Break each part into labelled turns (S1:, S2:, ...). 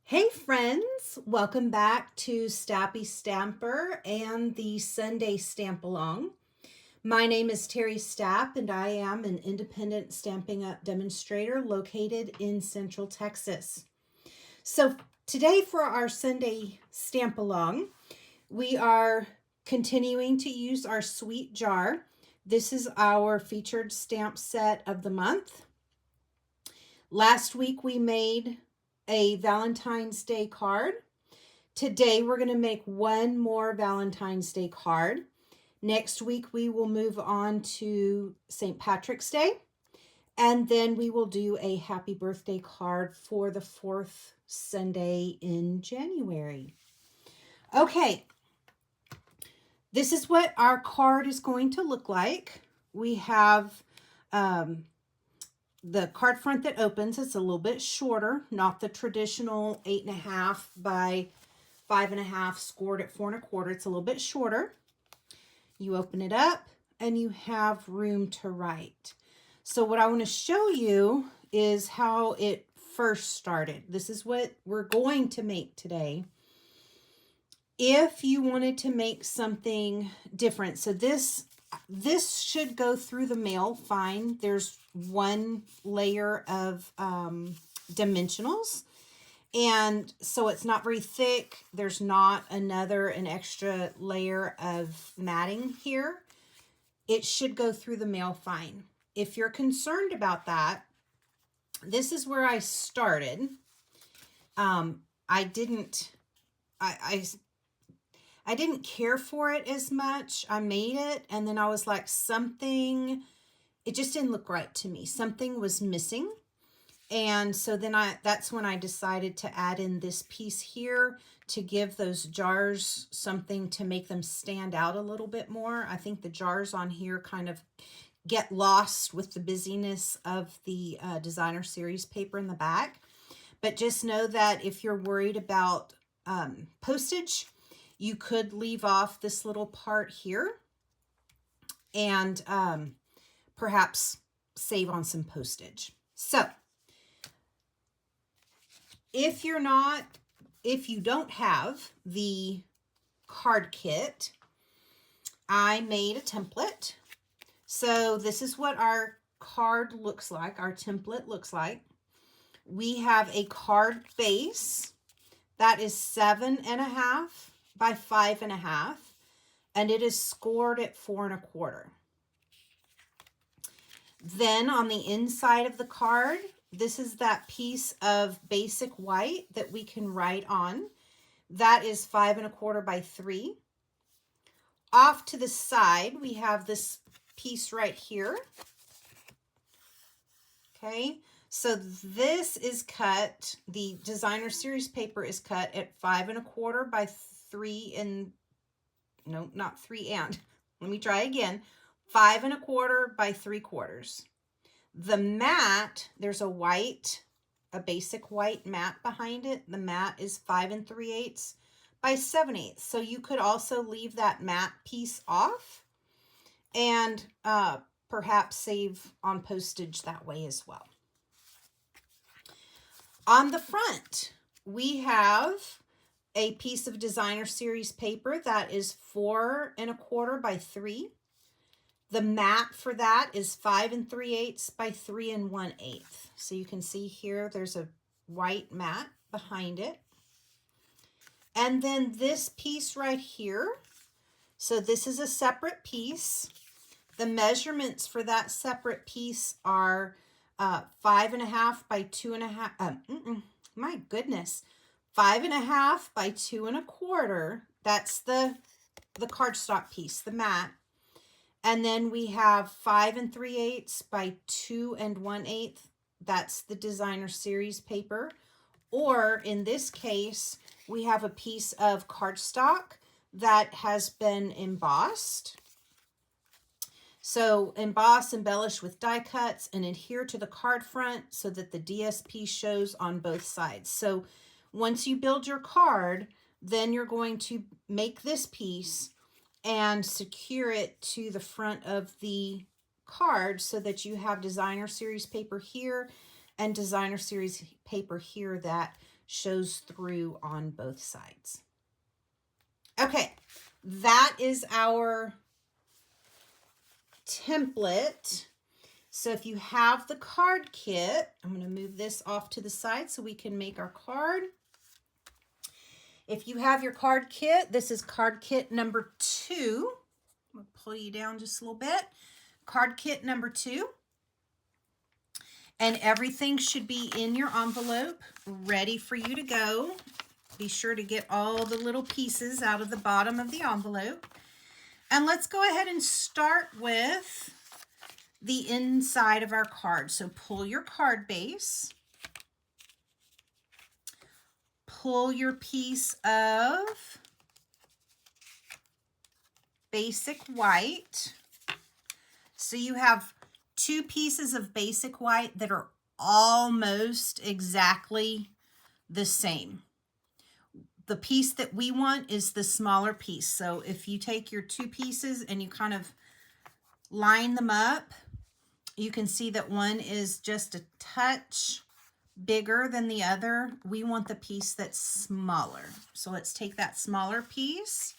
S1: Hey friends, welcome back to Stappystamper and the Sunday Stamp Along. My name is Terry Stapp and I am an independent Stampin' Up! Demonstrator located in Central Texas. So today for our Sunday Stamp Along, we are continuing to use our sweet jar. This is our featured stamp set of the month. Last week we made a Valentine's Day card. Today we're going to make one more Valentine's Day card. Next week we will move on to St. Patrick's Day. And then we will do a happy birthday card for the fourth Sunday in January. Okay, this is what our card is going to look like. We have the card front that opens. It's a little bit shorter, not the traditional 8.5 by 5.5 scored at 4 1/4. It's a little bit shorter. You open it up and you have room to write. So what I want to show you is how it first started. This is what we're going to make today. If you wanted to make something different, so this should go through the mail fine. There's one layer of dimensionals, and so it's not very thick. There's not an extra layer of matting here. It should go through the mail fine. If you're concerned about that, this is where I started. I didn't care for it as much. I made it and then I was like, it just didn't look right to me. Something was missing. And so then that's when I decided to add in this piece here to give those jars something to make them stand out a little bit more. I think the jars on here kind of get lost with the busyness of the designer series paper in the back. But just know that if you're worried about postage, you could leave off this little part here and perhaps save on some postage. So if you don't have the card kit, I made a template. So this is what our card looks like, our template looks like. We have a card base that is 7.5 by 5.5, and it is scored at 4 1/4. Then on the inside of the card, this is that piece of basic white that we can write on. That is 5 1/4 by 3. Off to the side, we have this piece right here. Okay, so this is cut, the designer series paper is cut at 5 1/4 by 3 and, no, not 3 and, let me try again, 5 1/4 by 3/4. The mat, there's a basic white mat behind it. The mat is 5 3/8 by 7/8. So you could also leave that mat piece off and perhaps save on postage that way as well. On the front, we have a piece of designer series paper that is 4 1/4 by 3. The mat for that is 5 3/8 by 3 1/8. So you can see here there's a white mat behind it. And then this piece right here, so this is a separate piece. The measurements for that separate piece are 5.5 by 2.5. My goodness, 5.5 by 2 1/4. That's the cardstock piece, the mat. And then we have 5 3/8 by 2 1/8. That's the designer series paper. Or in this case, we have a piece of cardstock that has been embossed. So emboss, embellish with die cuts, and adhere to the card front so that the DSP shows on both sides. So once you build your card, then you're going to make this piece and secure it to the front of the card so that you have designer series paper here and designer series paper here that shows through on both sides. Okay, that is our template. So if you have the card kit, I'm going to move this off to the side so we can make our card. If you have your card kit, this is card kit number 2. I'm going to pull you down just a little bit. Card kit number 2. And everything should be in your envelope, ready for you to go. Be sure to get all the little pieces out of the bottom of the envelope. And let's go ahead and start with the inside of our card. So pull your card base. Pull your piece of basic white. So you have 2 pieces of basic white that are almost exactly the same. The piece that we want is the smaller piece. So if you take your 2 pieces and you kind of line them up, you can see that one is just a touch bigger than the other. We want the piece that's smaller. So let's take that smaller piece,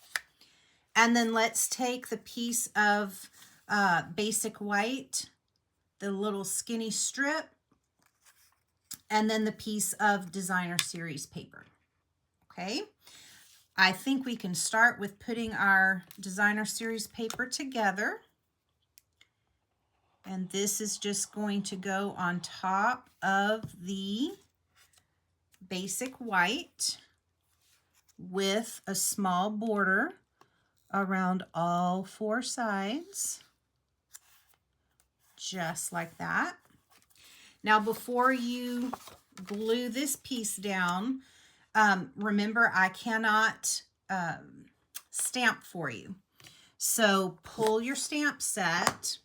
S1: and then let's take the piece of basic white, the little skinny strip, and then the piece of designer series paper. Okay, I think we can start with putting our designer series paper together. And this is just going to go on top of the basic white with a small border around all 4 sides, just like that. Now, before you glue this piece down, remember, I cannot stamp for you. So pull your stamp set.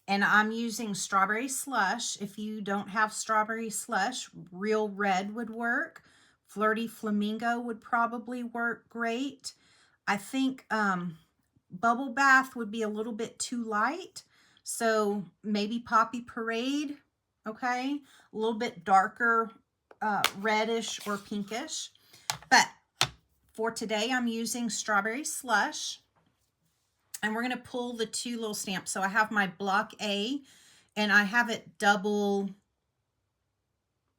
S1: And I'm using Strawberry Slush. If you don't have Strawberry Slush, Real Red would work. Flirty Flamingo would probably work great. I think Bubble Bath would be a little bit too light. So maybe Poppy Parade, okay? A little bit darker, reddish or pinkish. But for today, I'm using Strawberry Slush. And we're going to pull the 2 little stamps. So I have my block A, and I have it double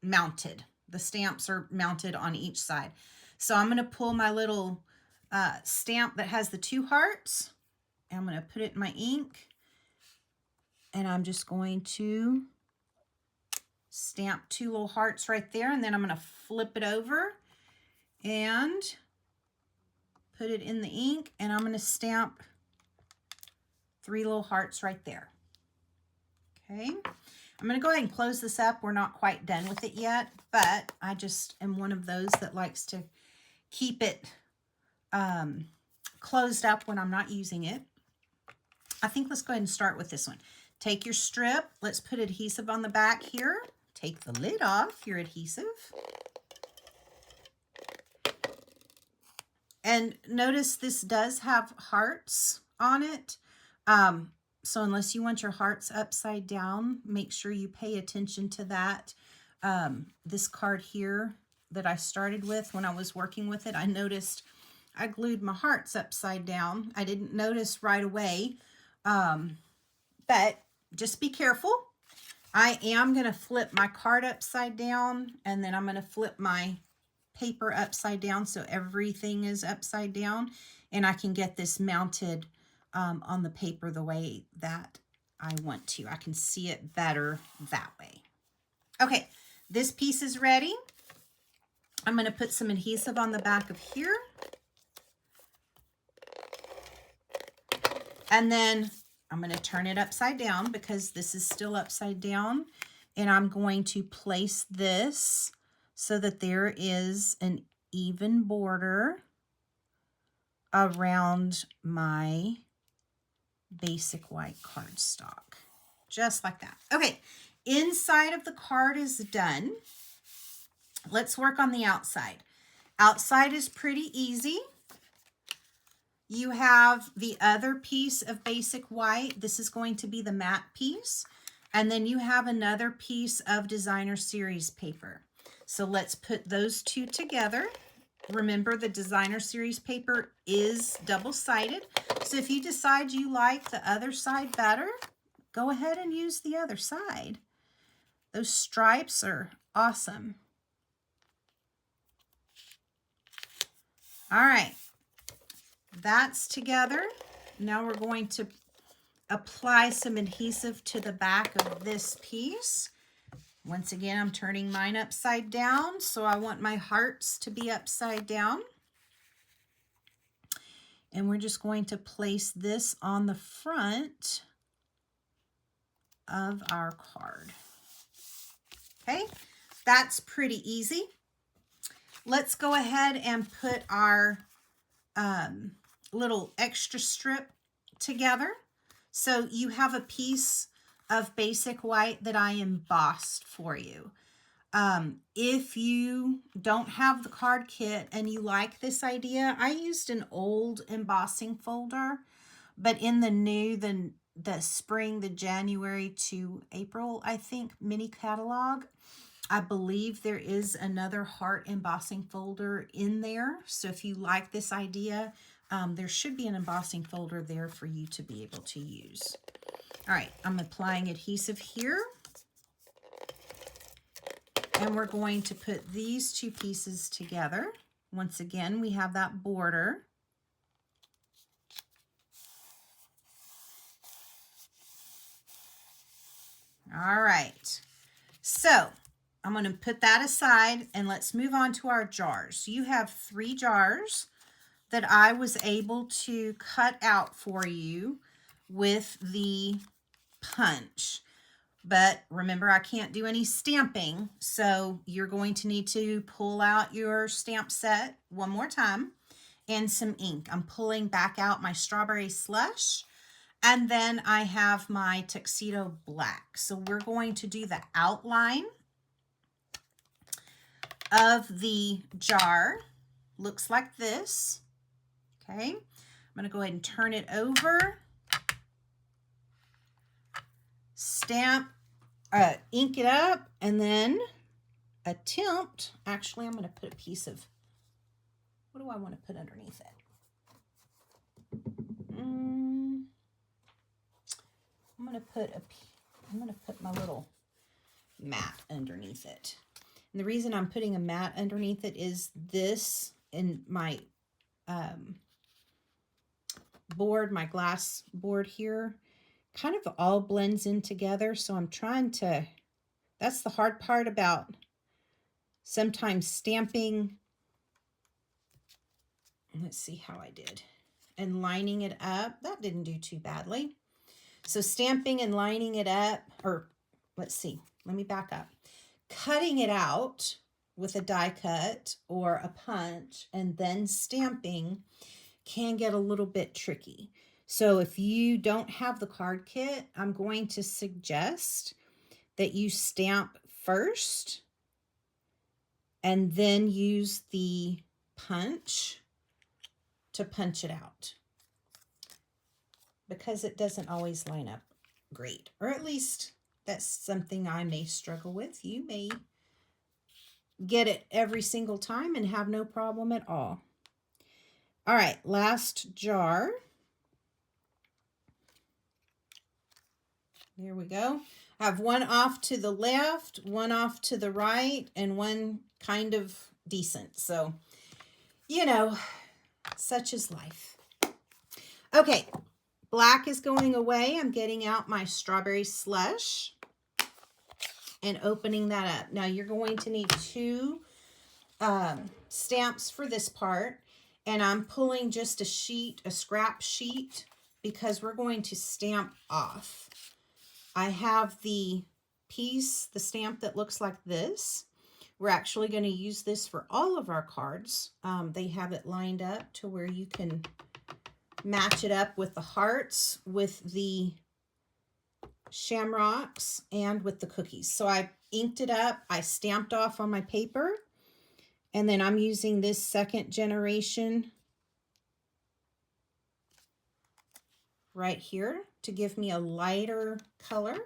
S1: mounted. The stamps are mounted on each side. So I'm going to pull my little stamp that has the 2 hearts. And I'm going to put it in my ink. And I'm just going to stamp 2 little hearts right there. And then I'm going to flip it over and put it in the ink. And I'm going to stamp 3 little hearts right there. Okay, I'm going to go ahead and close this up. We're not quite done with it yet, but I just am one of those that likes to keep it closed up when I'm not using it. I think let's go ahead and start with this one. Take your strip. Let's put adhesive on the back here. Take the lid off your adhesive. And notice this does have hearts on it. So unless you want your hearts upside down, make sure you pay attention to that. This card here that I started with, when I was working with it, I noticed I glued my hearts upside down. I didn't notice right away, but just be careful. I am going to flip my card upside down, and then I'm going to flip my paper upside down so everything is upside down, and I can get this mounted on the paper the way that I want to. I can see it better that way. Okay, this piece is ready. I'm going to put some adhesive on the back of here. And then I'm going to turn it upside down because this is still upside down. And I'm going to place this so that there is an even border around my basic white cardstock, just like that. Okay, inside of the card is done. Let's work on the outside. Outside is pretty easy. You have the other piece of basic white. This is going to be the matte piece. And then you have another piece of designer series paper. So let's put those two together. Remember, the designer series paper is double-sided. So if you decide you like the other side better, go ahead and use the other side. Those stripes are awesome. All right, that's together. Now we're going to apply some adhesive to the back of this piece. Once again, I'm turning mine upside down, so I want my hearts to be upside down. And we're just going to place this on the front of our card. Okay, that's pretty easy. Let's go ahead and put our little extra strip together. So you have a piece of basic white that I embossed for you. If you don't have the card kit and you like this idea, I used an old embossing folder, but in the new, the spring, the January to April, I think, mini catalog, I believe there is another heart embossing folder in there. So if you like this idea, there should be an embossing folder there for you to be able to use. All right, I'm applying adhesive here. And we're going to put these two pieces together. Once again, we have that border. All right, so I'm going to put that aside and let's move on to our jars. You have 3 jars that I was able to cut out for you with the punch. But remember, I can't do any stamping, so you're going to need to pull out your stamp set one more time and some ink. I'm pulling back out my Strawberry Slush, and then I have my Tuxedo Black. So we're going to do the outline of the jar. Looks like this. Okay, I'm going to go ahead and turn it over. Stamp, ink it up, and then attempt, actually I'm going to put a piece of, what do I want to put underneath it? I'm going to put my little mat underneath it. And the reason I'm putting a mat underneath it is this in my board, my glass board here, kind of all blends in together. So I'm trying to, that's the hard part about sometimes stamping. Let's see how I did. And lining it up. That didn't do too badly. So stamping and lining it up, or let's see, let me back up. Cutting it out with a die cut or a punch and then stamping can get a little bit tricky. So if you don't have the card kit, I'm going to suggest that you stamp first and then use the punch to punch it out, because it doesn't always line up great, or at least that's something I may struggle with. You may get it every single time and have no problem at all. All right, last jar. There we go. I have one off to the left, one off to the right, and one kind of decent. So, you know, such is life. Okay, black is going away. I'm getting out my Strawberry Slush and opening that up. Now you're going to need 2 stamps for this part. And I'm pulling just a sheet, a scrap sheet, because we're going to stamp off. I have the piece, the stamp that looks like this. We're actually going to use this for all of our cards. They have it lined up to where you can match it up with the hearts, with the shamrocks, and with the cookies. So I inked it up, I stamped off on my paper, and then I'm using this 2nd generation right here to give me a lighter color.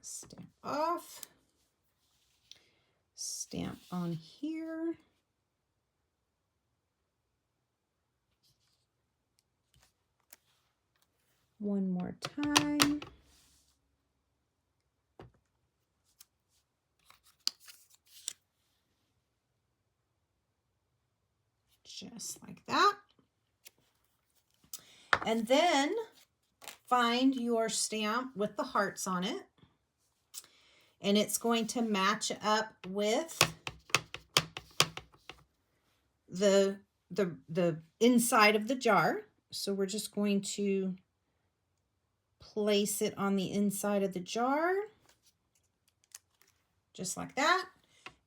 S1: Stamp off. stamp on here. One more time. Just like that. And then find your stamp with the hearts on it. And it's going to match up with the inside of the jar. So we're just going to place it on the inside of the jar, just like that.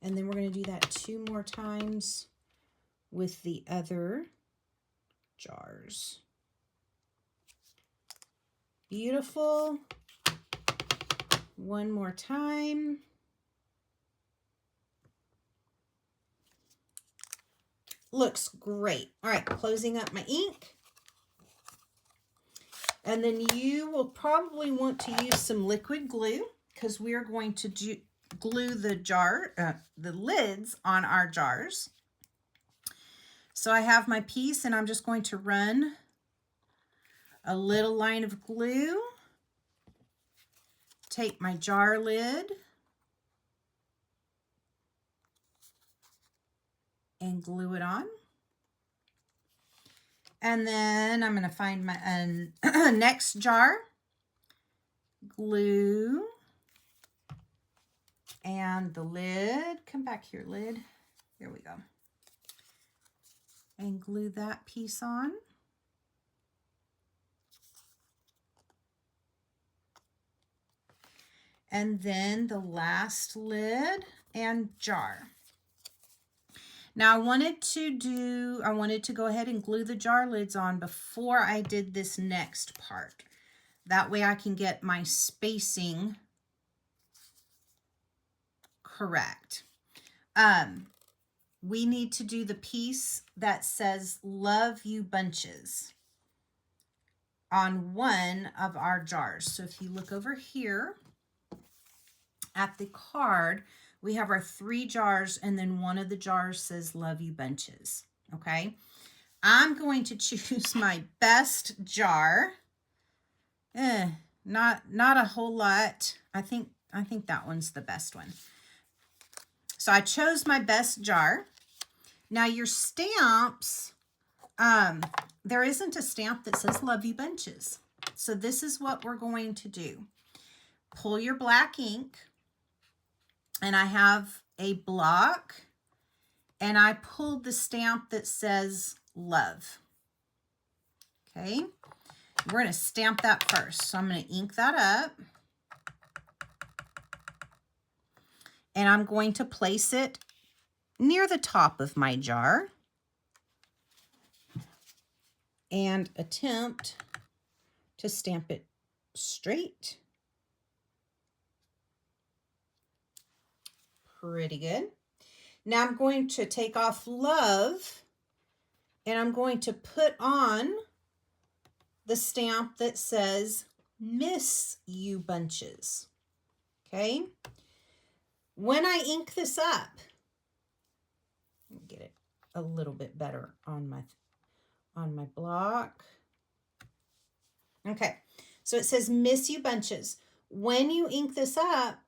S1: And then we're going to do that 2 more times with the other jars. Beautiful. One more time. Looks great. All right, closing up my ink. And then you will probably want to use some liquid glue because we're going to glue the lids on our jars. So I have my piece and I'm just going to run a little line of glue. Take my jar lid and glue it on. And then I'm going to find my next jar, glue, and the lid. Come back here, lid. Here we go. And glue that piece on. And then the last lid and jar. Now I wanted to go ahead and glue the jar lids on before I did this next part. That way I can get my spacing correct. We need to do the piece that says "Love You Bunches" on one of our jars. So if you look over here at the card, we have our 3 jars, and then one of the jars says "Love You Bunches." Okay, I'm going to choose my best jar. Not a whole lot. I think that one's the best one. So I chose my best jar. Now your stamps, there isn't a stamp that says "Love You Bunches." So this is what we're going to do. Pull your black ink. And I have a block, and I pulled the stamp that says "Love." Okay, we're going to stamp that first. So I'm going to ink that up, and I'm going to place it near the top of my jar and attempt to stamp it straight. Pretty good. Now I'm going to take off "Love" and I'm going to put on the stamp that says "Miss You Bunches." Okay. When I ink this up, let me get it a little bit better on my block. Okay. So it says "Miss You Bunches." When you ink this up,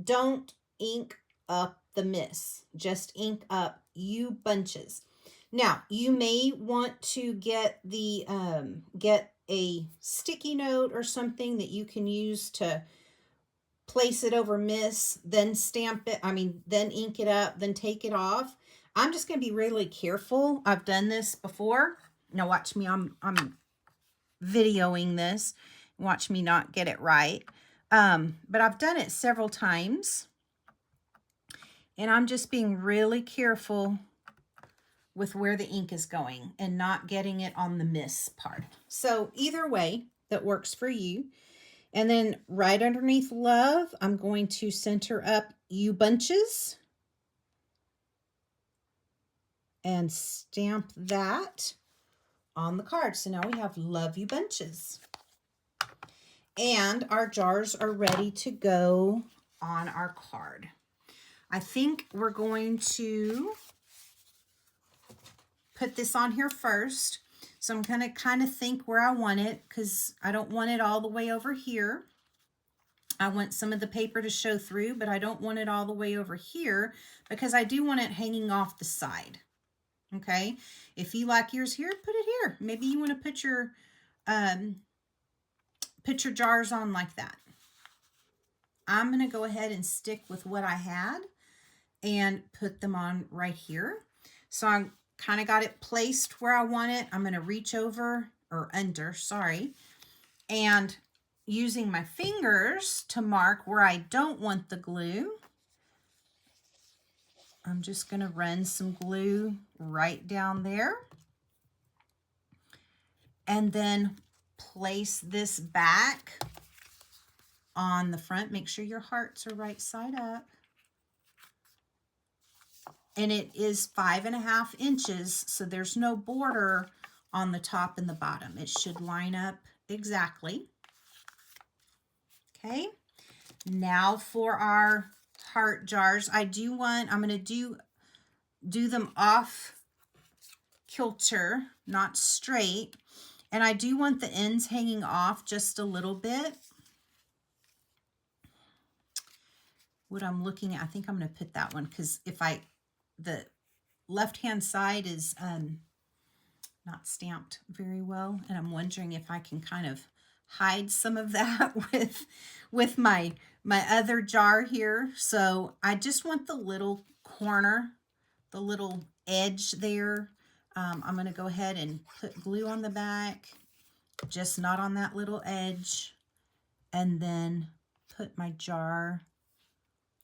S1: don't ink up the "miss," just ink up "You Bunches." Now you may want to get a sticky note or something that you can use to place it over "miss," then stamp it, then ink it up, then take it off. I'm just going to be really careful. I've done this before. Now watch me, I'm videoing this. Watch me not get it right. But I've done it several times. And I'm just being really careful with where the ink is going and not getting it on the "miss" part. So either way that works for you. And then right underneath "Love," I'm going to center up "You Bunches" and stamp that on the card. So now we have "Love You Bunches." And our jars are ready to go on our card. I think we're going to put this on here first. So I'm going to kind of think where I want it, because I don't want it all the way over here. I want some of the paper to show through, but I don't want it all the way over here because I do want it hanging off the side. Okay, if you like yours here, put it here. Maybe you want to put your jars on like that. I'm going to go ahead and stick with what I had and put them on right here. So I kind of got it placed where I want it. I'm going to reach over or under, sorry, and using my fingers to mark where I don't want the glue, I'm just going to run some glue right down there and then place this back on the front. Make sure your hearts are right side up. And it is 5.5 inches, so there's no border on the top and the bottom. It should line up exactly. Okay, now for our heart jars, I'm going to do them off kilter, not straight. And I do want the ends hanging off just a little bit. What I'm looking at, I think I'm going to put that one, because the left-hand side is not stamped very well, and I'm wondering if I can kind of hide some of that with my other jar here. So I just want the little corner, the little edge there. I'm going to go ahead and put glue on the back, just not on that little edge, and then put my jar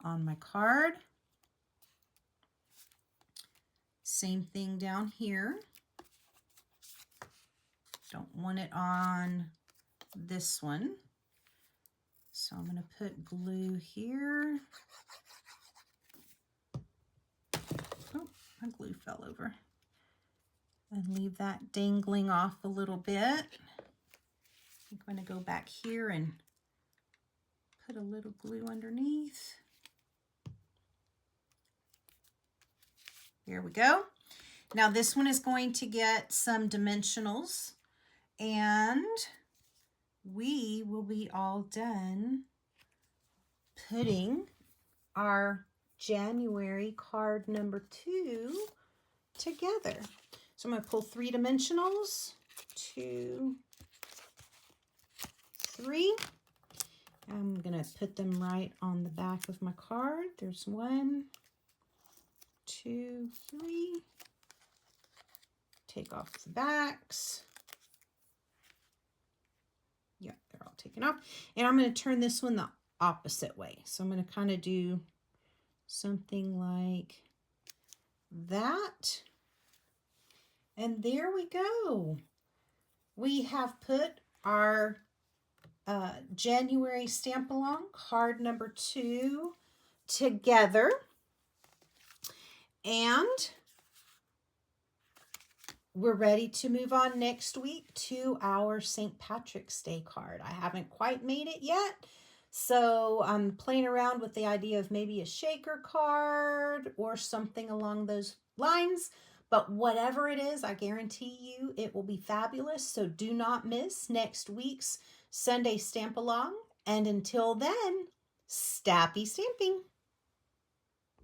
S1: on my card. Same thing down here. Don't want it on this one. So I'm going to put glue here. Oh, my glue fell over. And leave that dangling off a little bit. I think I'm going to go back here and put a little glue underneath. There we go. Now this one is going to get some dimensionals, and we will be all done putting our January card number 2 together. So I'm going to pull 3 dimensionals, 2, 3. I'm going to put them right on the back of my card. There's 1, 2, 3. Take off the backs. Yep, they're all taken off. And I'm going to turn this one the opposite way. So I'm going to kind of do something like that. And there we go. We have put our January Stamp Along card number 2 together. And we're ready to move on next week to our St. Patrick's Day card. I haven't quite made it yet, so I'm playing around with the idea of maybe a shaker card or something along those lines. But whatever it is, I guarantee you it will be fabulous. So do not miss next week's Sunday Stamp Along. And until then, Stappy Stamping.